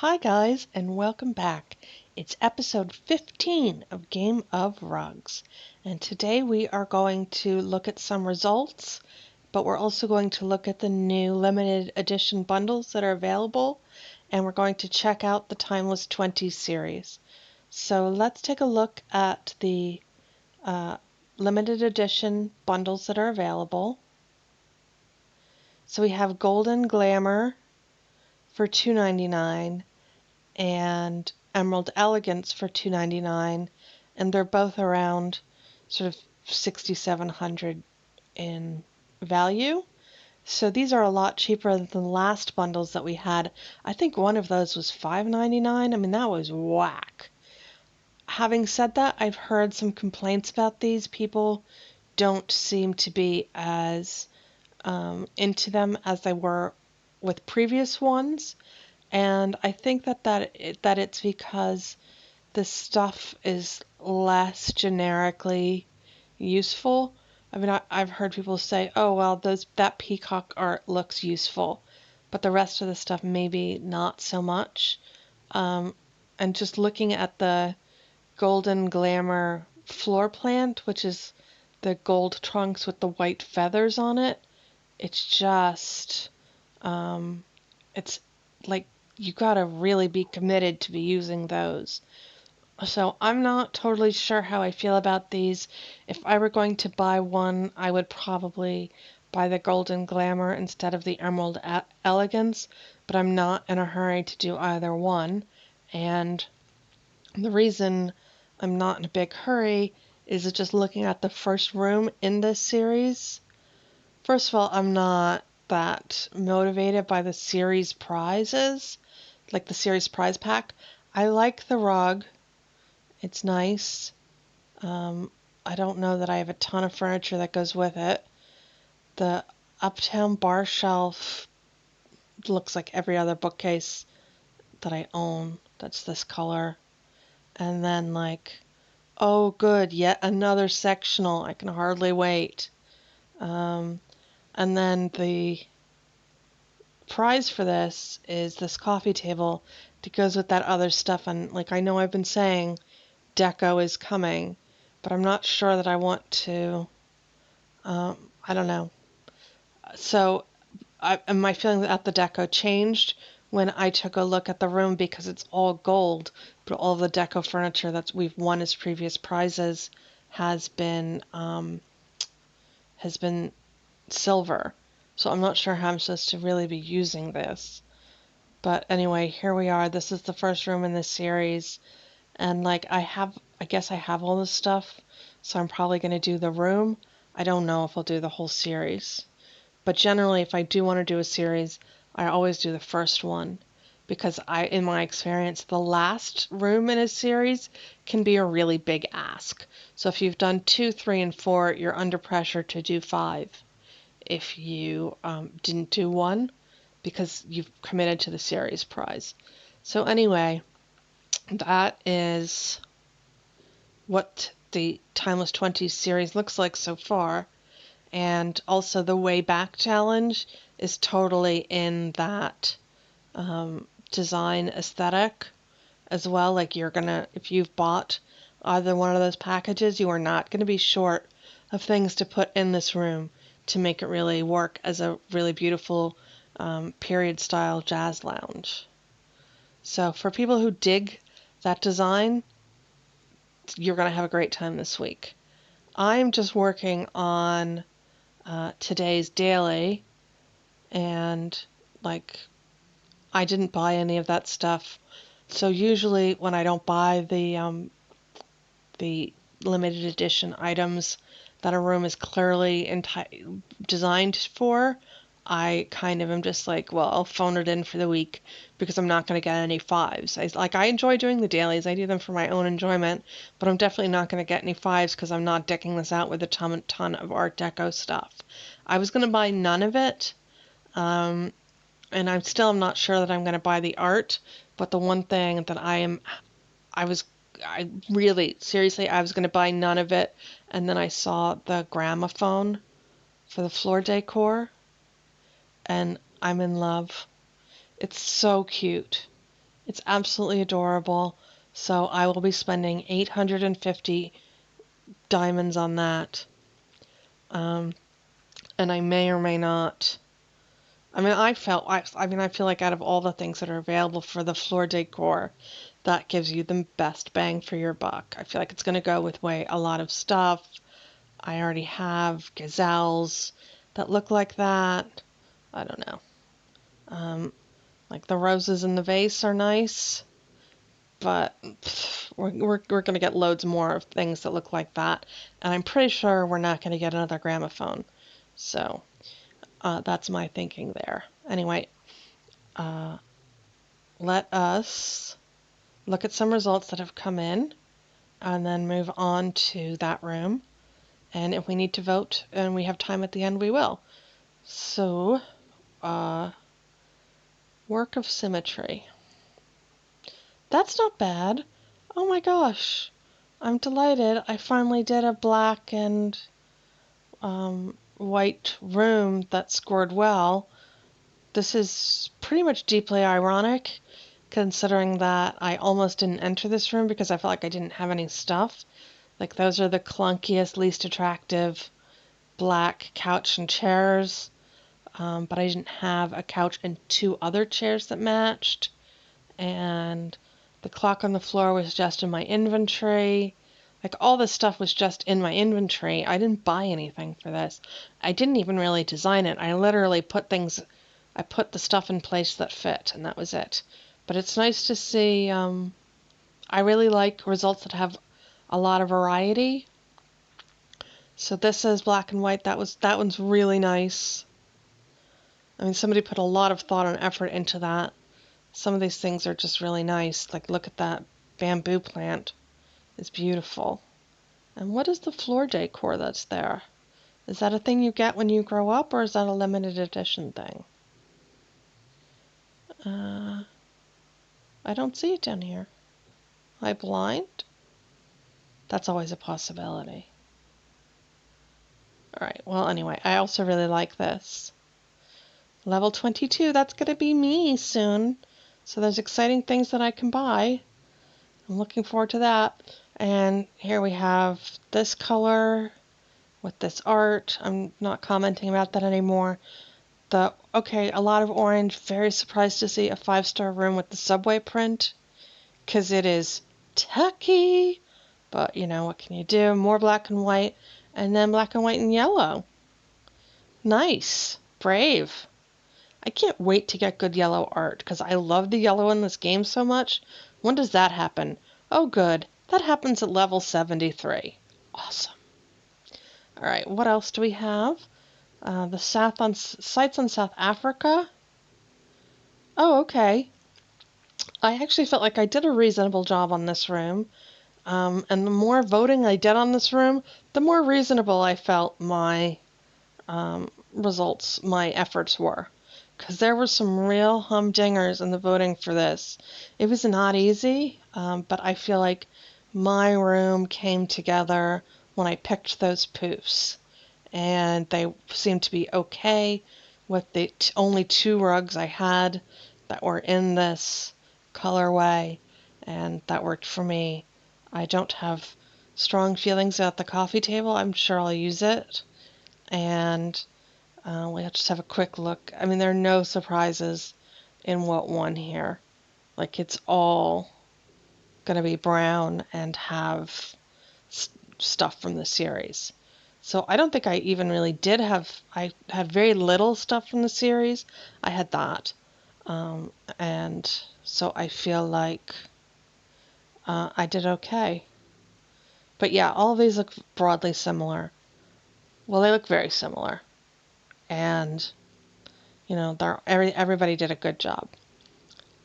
Hi guys, and welcome back. It's episode 15 of Game of Rugs, and today we are going to look at some results, but we're also going to look at the new limited edition bundles that are available, and we're going to check out the Timeless Twenties series. So let's take a look at the limited edition bundles that are available. So we have Golden Glamour for $2.99 and Emerald Elegance for $2.99, and they're both around sort of $6,700 in value. So these are a lot cheaper than the last bundles that we had. I think one of those was $5.99. I mean, that was whack. Having said that, I've heard some complaints about these. People don't seem to be as into them as they were with previous ones. And I think that it's because the stuff is less generically useful. I mean, I've heard people say, "Oh, well, that peacock art looks useful," but the rest of the stuff maybe not so much. And just looking at the Golden Glamour floor plant, which is the gold trunks with the white feathers on it, it's just, it's like you gotta really be committed to be using those. So I'm not totally sure how I feel about these. If I were going to buy one, I would probably buy the Golden Glamour instead of the Emerald Elegance, but I'm not in a hurry to do either one. And the reason I'm not in a big hurry is just looking at the first room in this series. First of all, I'm not that motivated by the series prizes, like the series prize pack. I like the rug. It's nice. I don't know that I have a ton of furniture that goes with it. The Uptown bar shelf looks like every other bookcase that I own that's this color. And then oh good, yet another sectional. I can hardly wait. And then the prize for this is this coffee table that goes with that other stuff. And I know I've been saying Deco is coming, but I'm not sure that I want to. I don't know. So my feeling that the Deco changed when I took a look at the room because it's all gold, but all the Deco furniture that we've won as previous prizes has been silver. So I'm not sure how I'm supposed to really be using this. But anyway, here we are. This is the first room in this series. And I guess I have all this stuff. So I'm probably going to do the room. I don't know if I'll do the whole series. But generally, if I do want to do a series, I always do the first one. Because in my experience, the last room in a series can be a really big ask. So if you've done 2, 3, and 4, you're under pressure to do 5. If you didn't do 1, because you've committed to the series prize. So anyway, that is what the Timeless Twenties series looks like so far. And also the Way Back challenge is totally in that design aesthetic as well. If you've bought either one of those packages, you are not going to be short of things to put in this room to make it really work as a really beautiful period style jazz lounge. So for people who dig that design, you're going to have a great time this week. I'm just working on today's daily, and I didn't buy any of that stuff. So usually when I don't buy the limited edition items that a room is clearly designed for, I kind of am just well, I'll phone it in for the week because I'm not going to get any 5s. I enjoy doing the dailies. I do them for my own enjoyment, but I'm definitely not going to get any 5s because I'm not decking this out with a ton of Art Deco stuff. I was going to buy none of it, and I'm not sure that I'm going to buy the art, but the one thing that I was going to buy none of it, and then I saw the gramophone for the floor decor, and I'm in love. It's so cute. It's absolutely adorable. So I will be spending 850 diamonds on that. Um, and I may or may not. I mean, I feel like out of all the things that are available for the floor decor, that gives you the best bang for your buck. I feel like it's going to go with a lot of stuff. I already have gazelles that look like that. I don't know. Like the roses in the vase are nice, but we're going to get loads more of things that look like that. And I'm pretty sure we're not going to get another gramophone. So that's my thinking there. Anyway, let us look at some results that have come in and then move on to that room. And if we need to vote and we have time at the end, we will. So, work of symmetry. That's not bad. Oh my gosh. I'm delighted. I finally did a black and white room that scored well. This is pretty much deeply ironic, considering that I almost didn't enter this room because I felt like I didn't have any stuff. Like, those are the clunkiest, least attractive black couch and chairs. But I didn't have a couch and two other chairs that matched. And the clock on the floor was just in my inventory. Like, all this stuff was just in my inventory. I didn't buy anything for this. I didn't even really design it. I literally put the stuff in place that fit, and that was it. But it's nice to see. I really like results that have a lot of variety. So this is black and white. That one's really nice. I mean, somebody put a lot of thought and effort into that. Some of these things are just really nice. Like, look at that bamboo plant. It's beautiful. And what is the floor decor that's there? Is that a thing you get when you grow up, or is that a limited edition thing? I don't see it down here. Am I blind? That's always a possibility. Alright, well, anyway, I also really like this. Level 22, that's going to be me soon. So there's exciting things that I can buy. I'm looking forward to that. And here we have this color with this art. I'm not commenting about that anymore. Okay, a lot of orange. Very surprised to see a 5-star room with the subway print, because it is tacky. But, you know, what can you do? More black and white, and then black and white and yellow. Nice. Brave. I can't wait to get good yellow art, because I love the yellow in this game so much. When does that happen? Oh, good. That happens at level 73. Awesome. All right, what else do we have? The sites on South Africa. Oh, okay. I actually felt like I did a reasonable job on this room. And the more voting I did on this room, the more reasonable I felt my my efforts were. Because there were some real humdingers in the voting for this. It was not easy, but I feel like my room came together when I picked those poofs. And they seemed to be okay with the only 2 rugs I had that were in this colorway, and that worked for me. I don't have strong feelings about the coffee table. I'm sure I'll use it. And we'll just have a quick look. I mean, there are no surprises in what won here. Like, it's all going to be brown and have stuff from the series. So I don't think I even really did I had very little stuff from the series. I had that. And so I feel like I did okay. But yeah, all of these look broadly similar. Well, they look very similar. And, you know, everybody did a good job.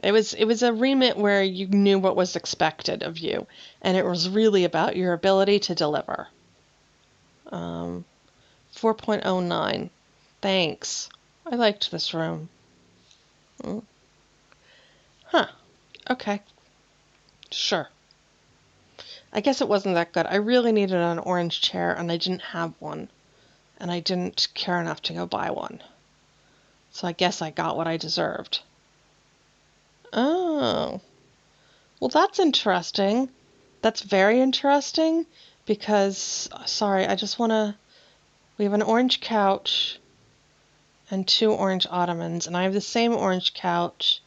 It was a remit where you knew what was expected of you, and it was really about your ability to deliver. 4.09. Thanks. I liked this room. Huh. Okay. Sure. I guess it wasn't that good. I really needed an orange chair, and I didn't have one. And I didn't care enough to go buy one. So I guess I got what I deserved. Oh. Oh, well, that's interesting. That's very interesting because, sorry, I just want to, we have an orange couch and 2 orange ottomans, and I have the same orange couch,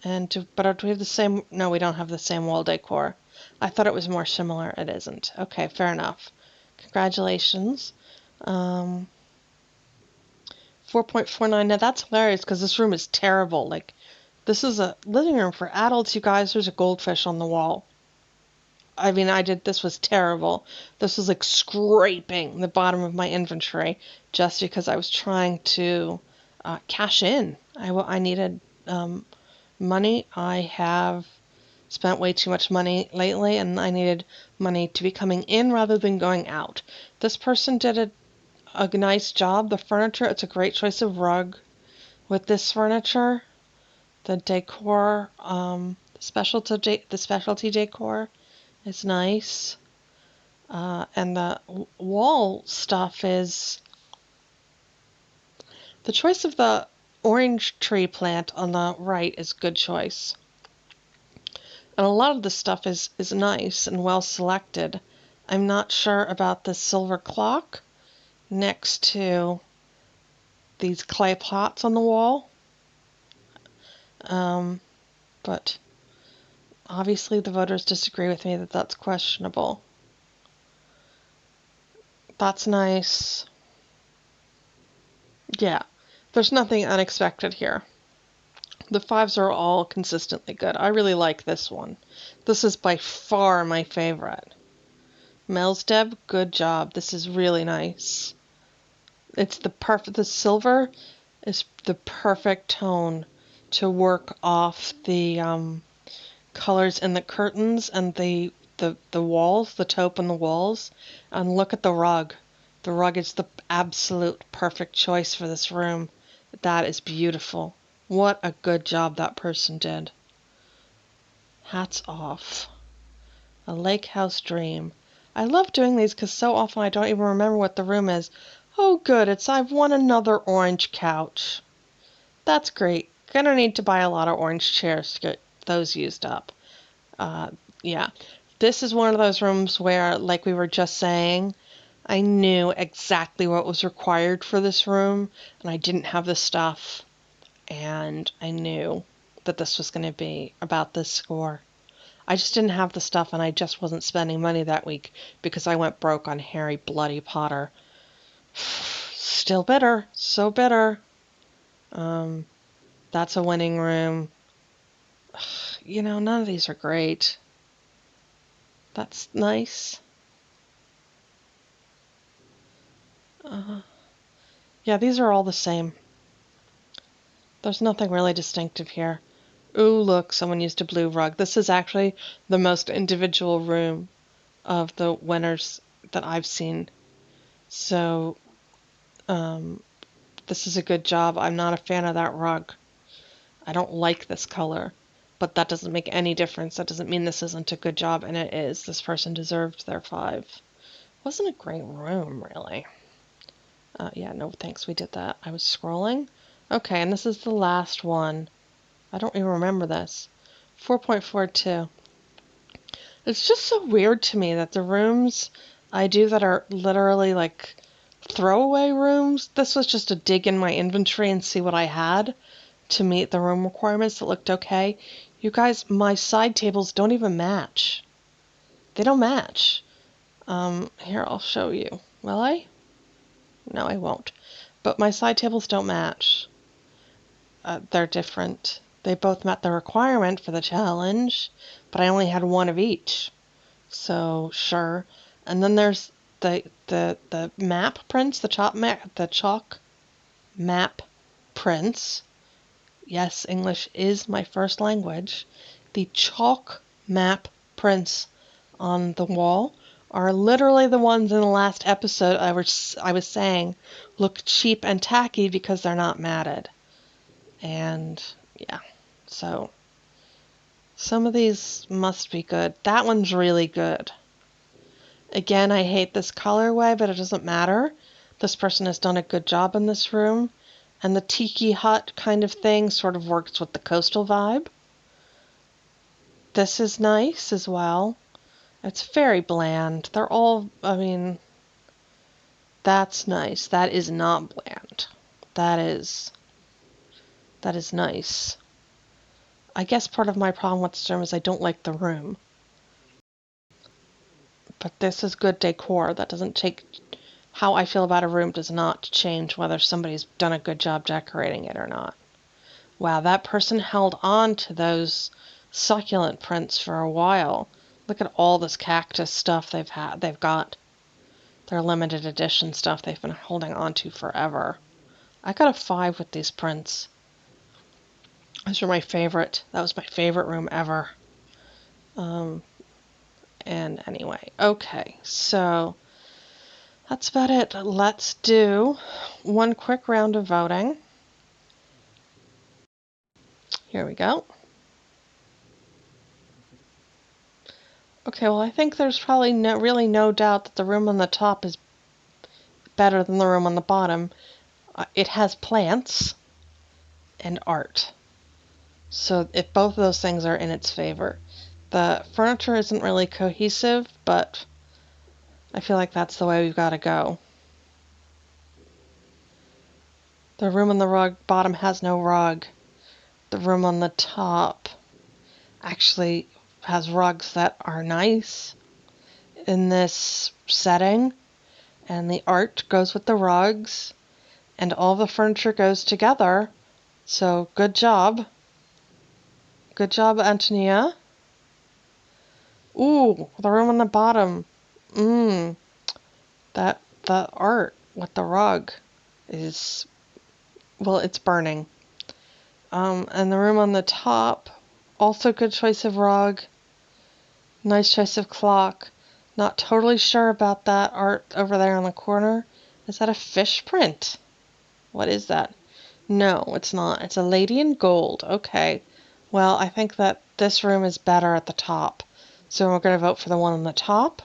but do we have the same, no, we don't have the same wall decor. I thought it was more similar. It isn't. Okay, fair enough. Congratulations. 4.49. Now that's hilarious because this room is terrible. Like, this is a living room for adults, you guys. There's a goldfish on the wall. I mean, this was terrible. This was like scraping the bottom of my inventory just because I was trying to cash in. I needed money. I have spent way too much money lately, and I needed money to be coming in rather than going out. This person did a nice job. The furniture, it's a great choice of rug with this furniture. The decor, the specialty decor is nice. And the wall stuff is, the choice of the orange tree plant on the right is good choice. And a lot of the stuff is nice and well selected. I'm not sure about the silver clock next to these clay pots on the wall. But obviously the voters disagree with me that that's questionable. That's nice. Yeah, there's nothing unexpected here. The 5s are all consistently good. I really like this one. This is by far my favorite. Melsdeb, good job. This is really nice. It's the silver is the perfect tone to work off the colors in the curtains and the walls, the taupe on the walls. And look at the rug. The rug is the absolute perfect choice for this room. That is beautiful. What a good job that person did. Hats off. A lake house dream. I love doing these because so often I don't even remember what the room is. Oh good, I've won another orange couch. That's great. Gonna need to buy a lot of orange chairs to get those used up. Yeah. This is one of those rooms where, like we were just saying, I knew exactly what was required for this room, and I didn't have the stuff, and I knew that this was going to be about this score. I just didn't have the stuff, and I just wasn't spending money that week because I went broke on Harry Bloody Potter. Still bitter. So bitter. That's a winning room. You know, none of these are great. That's nice. Yeah, these are all the same. There's nothing really distinctive here. Ooh, look, someone used a blue rug. This is actually the most individual room of the winners that I've seen. So, this is a good job. I'm not a fan of that rug. I don't like this color, but that doesn't make any difference. That doesn't mean this isn't a good job, and it is. This person deserved their 5. Wasn't a great room, really. Yeah, no thanks, we did that. I was scrolling. Okay, and this is the last one. I don't even remember this. 4.42. It's just so weird to me that the rooms I do that are literally like throwaway rooms, this was just a dig in my inventory and see what I had to meet the room requirements that looked okay. You guys, my side tables don't even match. They don't match. Here, I'll show you. Will I? No, I won't. But my side tables don't match. They're different. They both met the requirement for the challenge, but I only had one of each. So, sure. And then there's the map prints, the chalk map prints. Yes, English is my first language. The chalk map prints on the wall are literally the ones in the last episode I was saying look cheap and tacky because they're not matted. And yeah, so some of these must be good. That one's really good. Again, I hate this colorway, but it doesn't matter. This person has done a good job in this room. And the tiki hut kind of thing sort of works with the coastal vibe. this is nice as well. It's very bland. They're all, I mean, that's nice. That is not bland. That is nice. I guess part of my problem with this room is I don't like the room. But this is good decor. That doesn't take... How I feel about a room does not change whether somebody's done a good job decorating it or not. Wow, that person held on to those succulent prints for a while. Look at all this cactus stuff they've got. Their limited edition stuff they've been holding on to forever. I got a 5 with these prints. Those were my favorite. That was my favorite room ever. And anyway, okay, so that's about it. Let's do one quick round of voting. Here we go. Okay, well, I think there's probably really no doubt that the room on the top is better than the room on the bottom. It has plants and art. So if both of those things are in its favor. The furniture isn't really cohesive, but I feel like that's the way we've got to go. The room on the bottom has no rug. The room on the top actually has rugs that are nice in this setting, and the art goes with the rugs, and all the furniture goes together. So good job. Good job, Antonia. Ooh, the room on the bottom. The art with the rug is, well, it's burning. And the room on the top, also good choice of rug. Nice choice of clock. Not totally sure about that art over there on the corner. Is that a fish print? What is that? No, it's not. It's a lady in gold. Okay. Well, I think that this room is better at the top. So we're going to vote for the one on the top.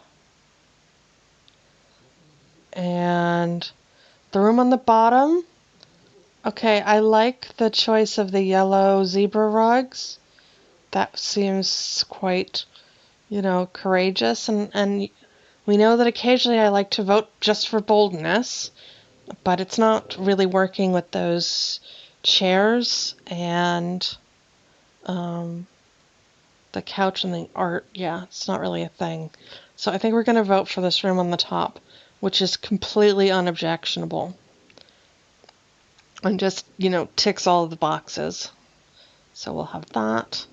And the room on the bottom. Okay, I like the choice of the yellow zebra rugs. That seems quite, courageous. And we know that occasionally I like to vote just for boldness, but it's not really working with those chairs and the couch and the art. Yeah, it's not really a thing. So I think we're going to vote for this room on the top, which is completely unobjectionable. And just, ticks all of the boxes. So we'll have that.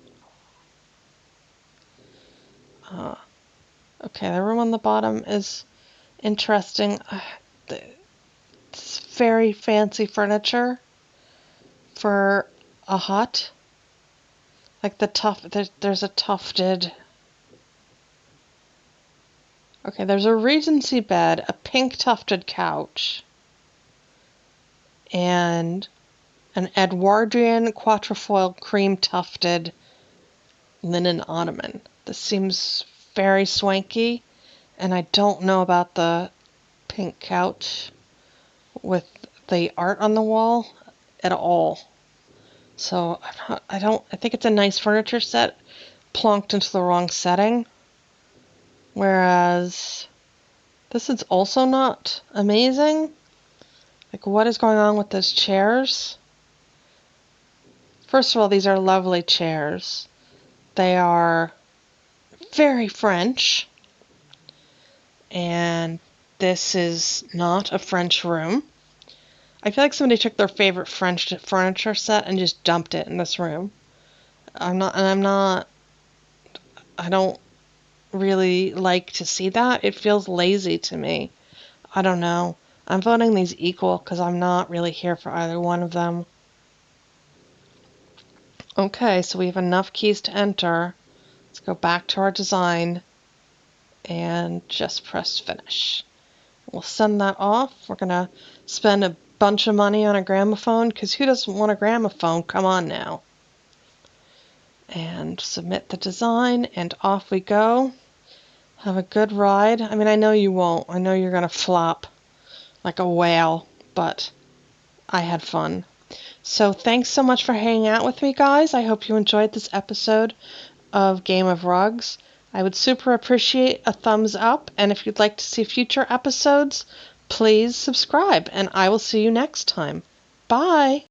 Okay, the room on the bottom is interesting. It's very fancy furniture for a hut. Like there's a tufted... Okay, there's a Regency bed, a pink tufted couch, and an Edwardian quatrefoil cream tufted linen ottoman. This seems very swanky, and I don't know about the pink couch with the art on the wall at all. So I think it's a nice furniture set plonked into the wrong setting. Whereas this is also not amazing. Like, what is going on with those chairs? First of all, these are lovely chairs. They are very French. And this is not a French room. I feel like somebody took their favorite French furniture set and just dumped it in this room. I don't really like to see that. It feels lazy to me. I don't know. I'm voting these equal because I'm not really here for either one of them. Okay, so we have enough keys to enter. Let's go back to our design and just press finish. We'll send that off. We're going to spend a bunch of money on a gramophone because who doesn't want a gramophone? Come on now. And submit the design and off we go. Have a good ride. I mean, I know you won't. I know you're going to flop like a whale, but I had fun. So thanks so much for hanging out with me, guys. I hope you enjoyed this episode of Game of Rugs. I would super appreciate a thumbs up, and if you'd like to see future episodes, please subscribe, and I will see you next time. Bye!